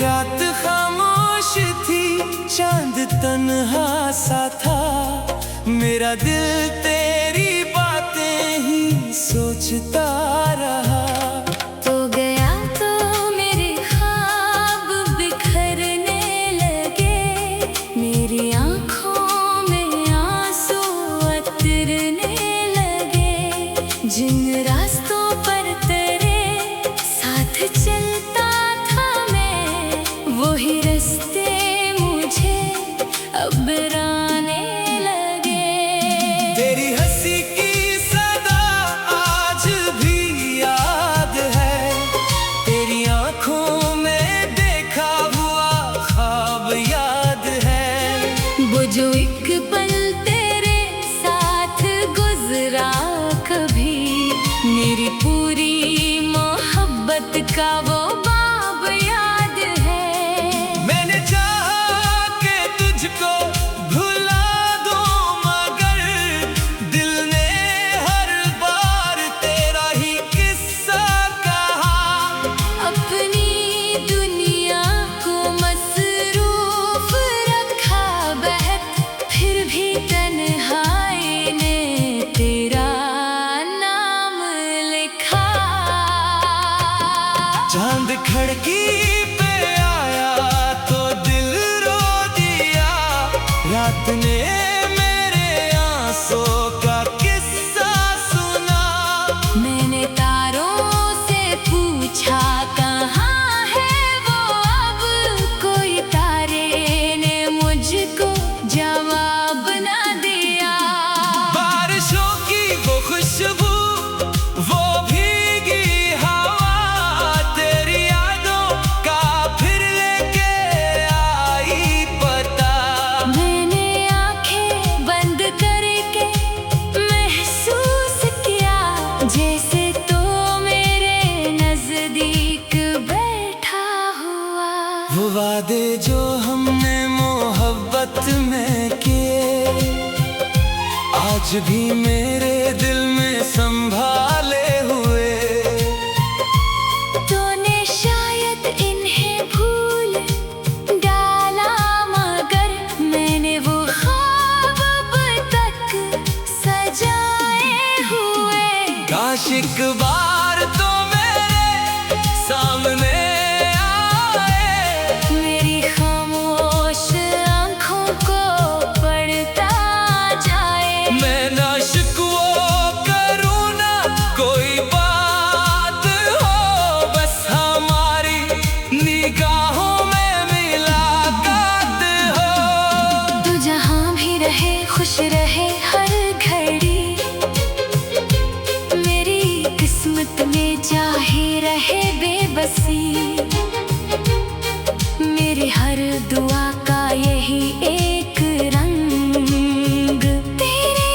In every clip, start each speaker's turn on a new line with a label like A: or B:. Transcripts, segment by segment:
A: रात खामोश थी, चांद तन्हा सा था। मेरा दिल तेरी बातें ही सोचता रहा।
B: तो गया तो मेरे ख्वाब बिखरने लगे, मेरी आँखों में आंसू उतरने लगे। जिन रास्तों पर तेरे साथ चलता था मैं, वही रास्ते मुझे अब राने लगे।
A: तेरी हंसी की सदा आज भी याद है, तेरी आंखों में देखा हुआ ख्वाब याद है।
B: वो जो एक पल तेरे साथ गुजरा कभी, मेरी पूरी मोहब्बत का वो बाब याद है।
A: मैंने चाहा कि तुझको भुला दूं, मगर दिल ने हर बार तेरा ही किस्सा कहा।
B: अपनी दुनिया को मसरूफ रखा बहत, फिर भी तन्हाई ने तेरा नाम लिखा।
A: चांद खिड़की पे आया तो दिल रो दिया, रात ने मेरे आंसुओं का किस्सा सुना।
B: मैंने तारों से पूछा कहाँ है वो अब, कोई तारे ने मुझको जवाब ना दिया।
A: बारिशों की वो खुशबू, वो भीगी हवा, तेरी यादों का फिर लेके आई पता।
B: मैंने आंखें बंद करके महसूस किया, जैसे तो मेरे नजदीक बैठा हुआ।
A: वो वादे जो हमने मोहब्बत में किए, आज भी मेरे दिल में संभाले हुए।
B: तूने शायद इन्हें भूल डाला, मगर मैंने वो ख्वाब अब तक सजाए हुए।
A: काश एक बार तो मेरे सामने आए,
B: मेरी खामोश आँखों को पढ़ता जाए।
A: मैं ना शिकवा करूँ ना कोई बात हो, बस हमारी निगाहों में मुलाकात हो।
B: तू जहाँ भी रहे खुश रहे हर घड़ी, मेरी किस्मत में चाहे रहे बेबसी। मेरी हर दुआ का यही एक रंग, तेरे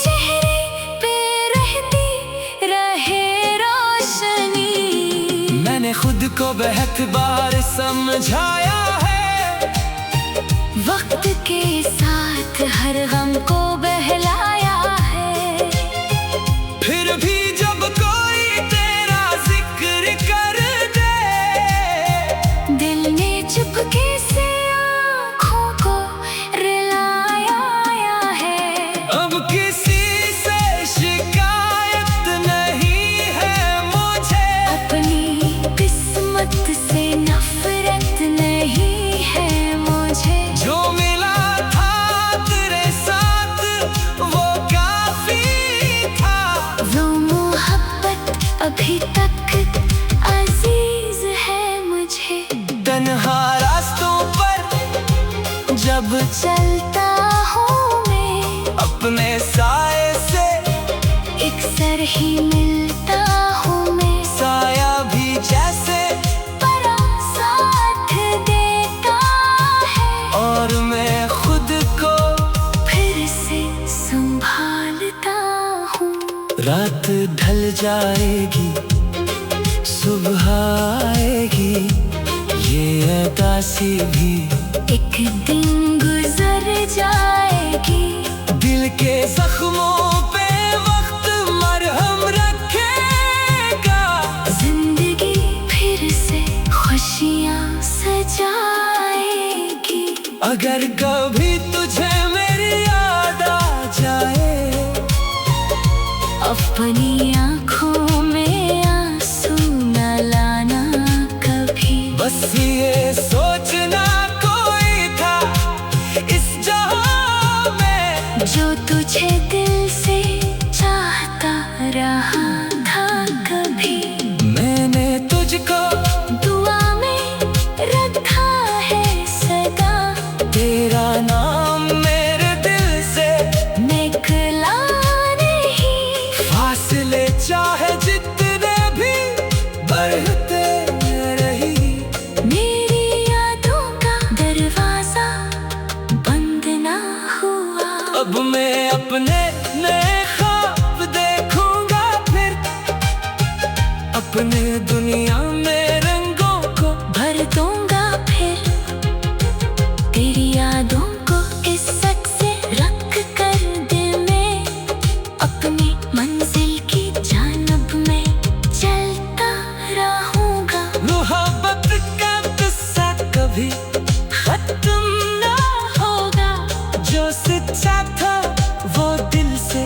B: चेहरे पे रहती रहे रोशनी।
A: मैंने खुद को बहुत बार समझाया है,
B: वक्त के साथ हर गम को बहलाया है।
A: फिर भी जब कोई तेरा जिक्र कर दे,
B: दिल ने चुपके से आँखों को रुलाया है।
A: अब किसी से शिकायत नहीं है मुझे,
B: अपनी किस्मत से नफरत नहीं है मुझे।
A: जो मिला था तेरे साथ वो काफी था।
B: वो मोहब्बत अभी तक अजीज है मुझे।
A: तन्हा रास्तों पर जब
B: चलता हूँ मैं,
A: अपने साए से
B: अक्सर ही मिलता हूँ मैं।
A: साया भी जैसे
B: पर साथ देता है,
A: और मैं खुद को
B: फिर से संभालता हूँ।
A: रात ढल जाएगी, सुबह आएगी, ये उदासी भी
B: एक दिन गुजर जाएगी।
A: दिल के जख्मों पे वक्त मरहम रखेगा।
B: जिंदगी फिर से खुशियाँ सज
A: अगर कभी तुझे मेरी याद आ जाए,
B: अपनी आँखों में आंसू न लाना कभी।
A: बस ये सोचना कोई था इस जहां में,
B: जो तुझे दिल से चाहता रहा था कभी।
A: मैंने तुझको
B: दुआ में रखा है सदा,
A: तेरा नाम मेरे दिल से
B: निकला नहीं।
A: फासले चाहे जितने भी बढ़ते रही,
B: मेरी यादों का दरवाजा बंद ना हुआ।
A: अब मैं अपने नए ख्वाब देखूंगा फिर, अपने दुनिया में रंगों को
B: भर दूंगा फिर। तेरी यादों को इस सच से रख कर दिल में, अपनी मंजिल की जानब में चलता रहूंगा।
A: मोहब्बत का किस्सा कभी खत्म ना होगा, जो सच्चा था वो दिल से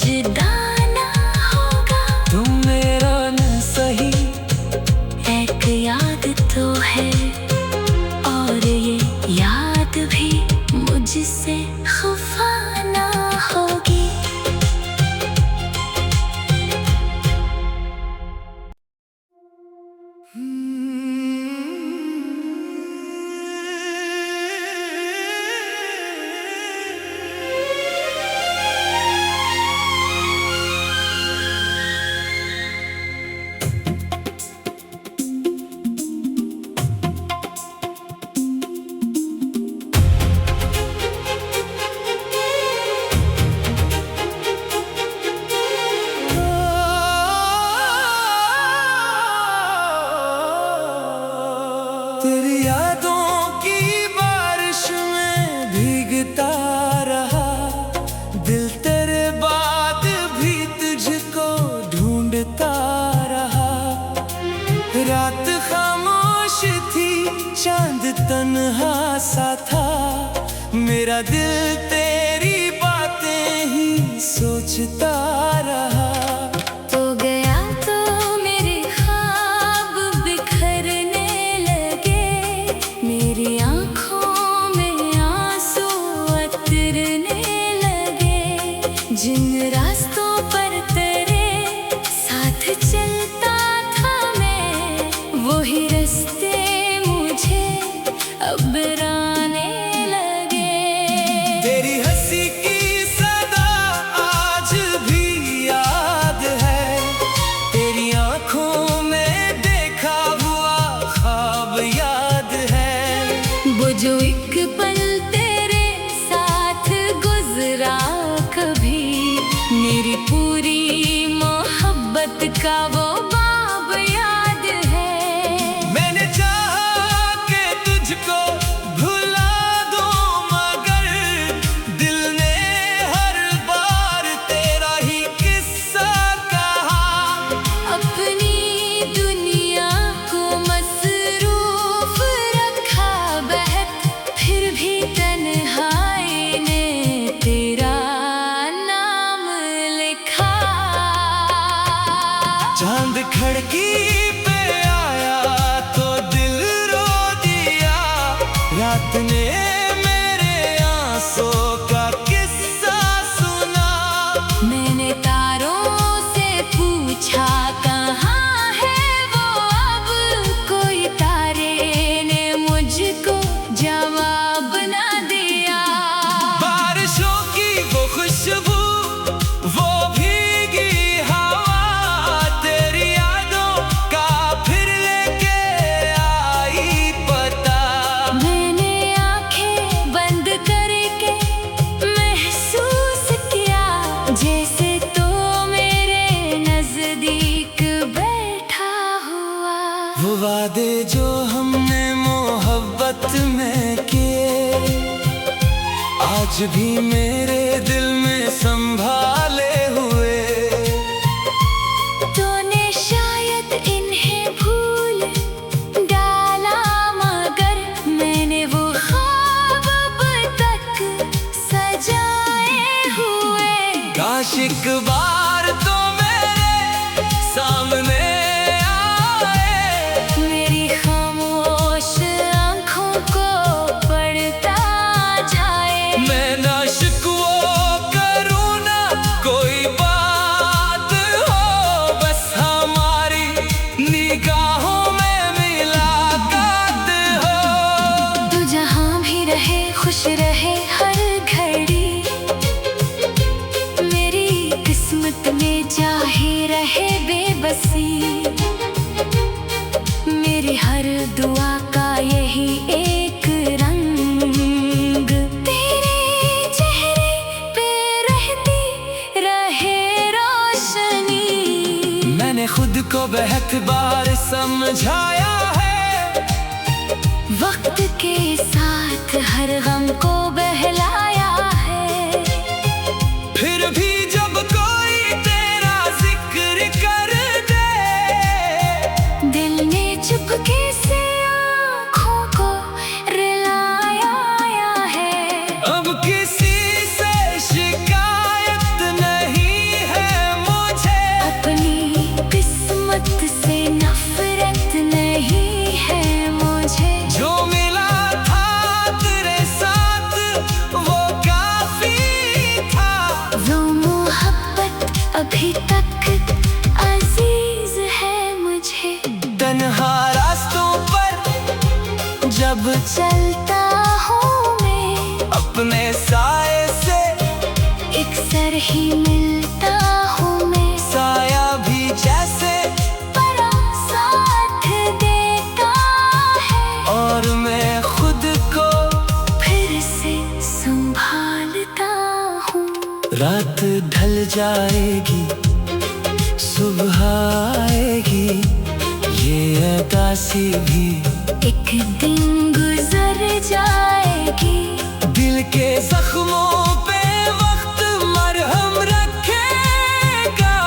B: जुदा ना होगा।
A: तुम मेरा न सही,
B: एक याद तो है, और ये याद भी मुझसे खफा ना होगी।
A: तेरी यादों की बारिश में भीगता रहा, दिल तेरे बाद भी तुझको ढूंढता रहा। रात खामोश थी, चांद तन्हा सा था, मेरा दिल तेरी बातें ही सोचता रहा।
B: तो गया तो मेरे ख्वाब बिखरने लगे, मेरी आँखों में आंसू उतरने लगे। जिन रास्तों पर तेरे साथ चलता था मैं, वही रास्ते मुझे अब राने लगे।
A: तेरी हंसी की सदा आज भी याद है, तेरी आंखों में देखा हुआ ख्वाब याद है।
B: वो जो एक पल तेरे साथ गुजरा कभी, मेरी पूरी मोहब्बत का वो बाब याद है।
A: मैंने चाहा कि तुझको भुला दूं, मगर दिल ने हर बार तेरा ही किस्सा कहा।
B: अपनी दुनिया को मसरूफ रखा बहक, फिर भी तन्हाई ने तेरा नाम लिखा।
A: चांद खिड़की पे आया तो दिल रो दिया, रात ने मेरे आंसू का किस्सा सुना।
B: मैंने तारों से पूछा कहाँ है वो अब, कोई तारे ने मुझको जवाब ना दिया।
A: बारिशों की वो खुशबू, वो भीगी हवा, तेरी यादों का फिर लेके आई पता।
B: मैंने आंखें बंद करके महसूस किया, जैसे तो मेरे नजदीक बैठा हुआ।
A: वो वादे जो हमने मोहब्बत में किए, आज भी मेरे दिल में संभाले हुए।
B: तूने शायद इन्हें भूल डाला, मगर मैंने वो ख्वाब
A: एक बार तो मेरे सामने आए,
B: मेरी खामोश आंखों को पढ़ता जाए।
A: मैं ना शिकवा करूँ ना कोई बात हो, बस हमारी निगाहों में मुलाकात हो।
B: तू जहाँ भी रहे खुश रहे हर घड़ी, मेरी किस्मत में चाहे रहे बेबसी। मेरी हर दुआ का यही एक रंग, तेरे चेहरे पे रहती रहे रोशनी।
A: मैंने खुद को बहुत बार समझाया है,
B: वक्त के साथ हर गम को बहलाया है।
A: फिर भी जब कोई तेरा जिक्र कर दे,
B: दिल ने चुपके से आँखों को रुलाया है।
A: अब किसी से शिकायत नहीं है मुझे,
B: अपनी किस्मत से नफरत नहीं है मुझे।
A: जो मिला था तेरे साथ वो काफी था।
B: वो मोहब्बत अभी तक अजीज है मुझे।
A: तन्हा रास्तों पर जब
B: चलता हूँ मैं,
A: अपने साए से
B: अक्सर ही मिलता हूँ मैं।
A: साया भी जैसे
B: बड़ा साथ देता है,
A: और मैं खुद को
B: फिर से संभालता हूँ।
A: रात ढल जाएगी सुबह आएगी, ये उदासी भी
B: एक दिन गुजर जाएगी।
A: दिल के जख्मों पे वक्त मरहम रखेगा।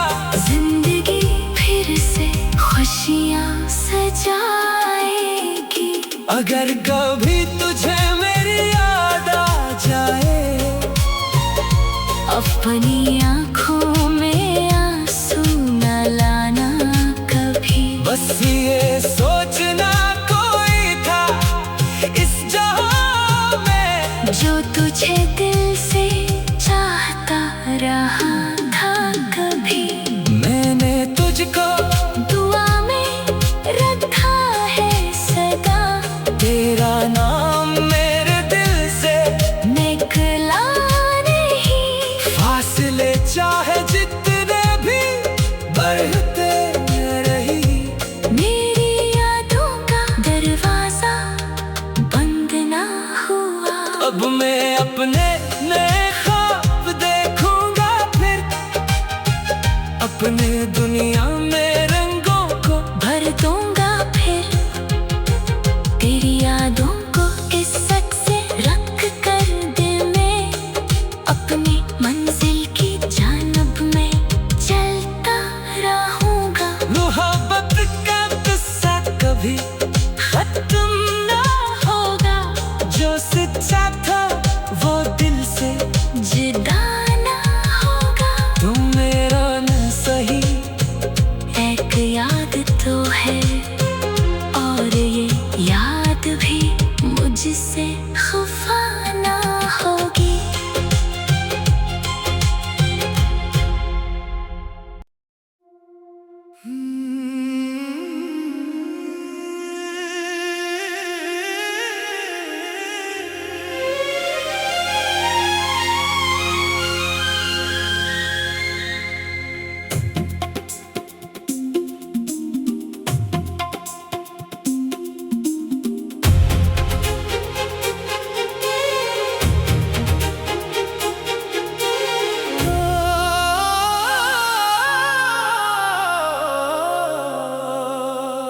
B: जिंदगी फिर से खुशियाँ सजाएगी।
A: अगर कभी तुझे मेरी याद आ जाए,
B: अपनी आँखों में आंसू न लाना कभी।
A: बस ये सोचना कोई था इस जहां में,
B: जो तुझे दिल से चाहता रहा था कभी।
A: मैंने तुझको
B: दुआ में रखा है सदा,
A: तेरा नाम मेरे दिल से
B: निकला नहीं।
A: फासले चाहे जितने भी बढ़ते रही,
B: मेरी यादों का दरवाजा बंद ना हुआ।
A: अब मैं अपने नए ख्वाब देखूंगा फिर, अपने दुनिया में रंगों को
B: भर दूंगा फिर। तेरी यादों को इज्जत से रख कर दिल में, अपनी मंजिल की जानब में चलता रहूंगा।
A: मोहब्बत का किस्सा कभी खत्म ना होगा, जो सच्चा था वो दिल से
B: जुदा ना होगा।
A: तुम मेरा न सही
B: एक याद तो है, और ये याद भी मुझसे खफा ना होगी।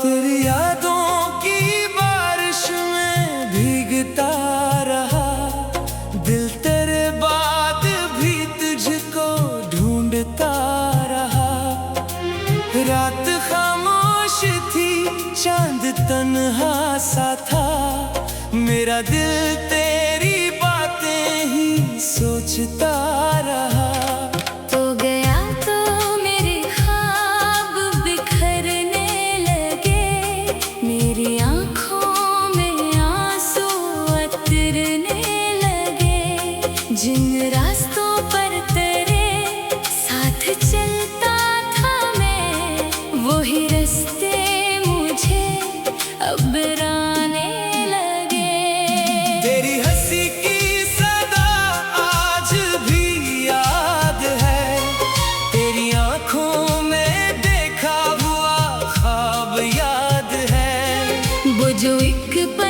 A: तेरी यादों की बारिश में भीगता रहा, दिल तेरे बाद भी तुझको ढूंढता रहा। रात खामोश थी, चांद तन्हा सा था, मेरा दिल तेरी बातें ही सोचता रहा।
B: तो गए एक